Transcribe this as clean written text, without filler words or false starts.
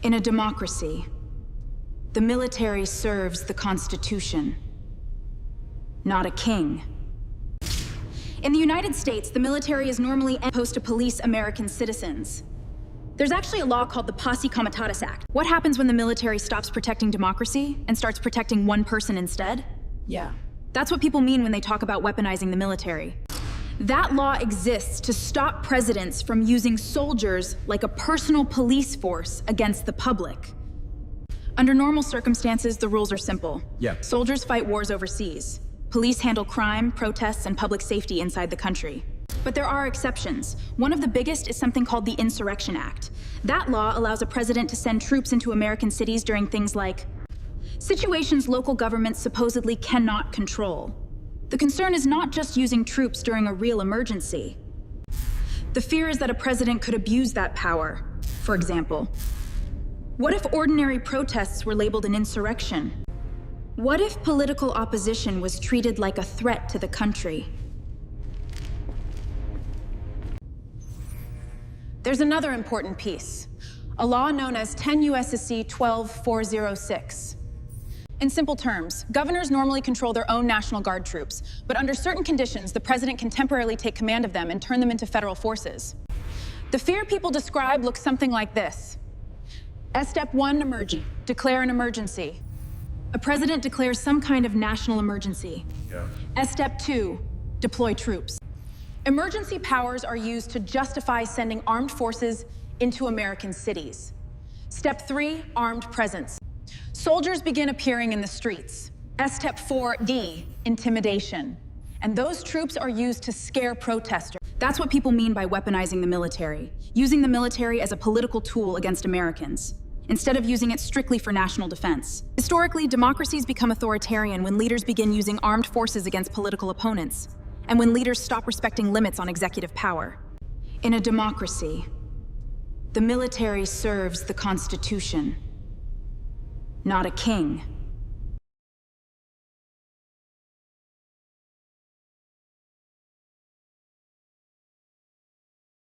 In a democracy, the military serves the Constitution, not a king. In the United States, the military is normally supposed to police American citizens. There's actually a law called the Posse Comitatus Act. What happens when the military stops protecting democracy and starts protecting one person instead? Yeah. That's what people mean when they talk about weaponizing the military. That law exists to stop presidents from using soldiers like a personal police force against the public. Under normal circumstances, the rules are simple. Yeah. Soldiers fight wars overseas. Police handle crime, protests, and public safety inside the country. But there are exceptions. One of the biggest is something called the Insurrection Act. That law allows a president to send troops into American cities during things like situations local governments supposedly cannot control. The concern is not just using troops during a real emergency. The fear is that a president could abuse that power. For example, what if ordinary protests were labeled an insurrection? What if political opposition was treated like a threat to the country? There's another important piece, a law known as 10 U.S.C. 12406. In simple terms, governors normally control their own National Guard troops, but under certain conditions, the president can temporarily take command of them and turn them into federal forces. The fear people describe looks something like this. Step 1, declare an emergency. A president declares some kind of national emergency. Step 2, deploy troops. Emergency powers are used to justify sending armed forces into American cities. Step 3, armed presence. Soldiers begin appearing in the streets. Step 4D, intimidation. And those troops are used to scare protesters. That's what people mean by weaponizing the military, using the military as a political tool against Americans, instead of using it strictly for national defense. Historically, democracies become authoritarian when leaders begin using armed forces against political opponents, and when leaders stop respecting limits on executive power. In a democracy, the military serves the Constitution, not a king.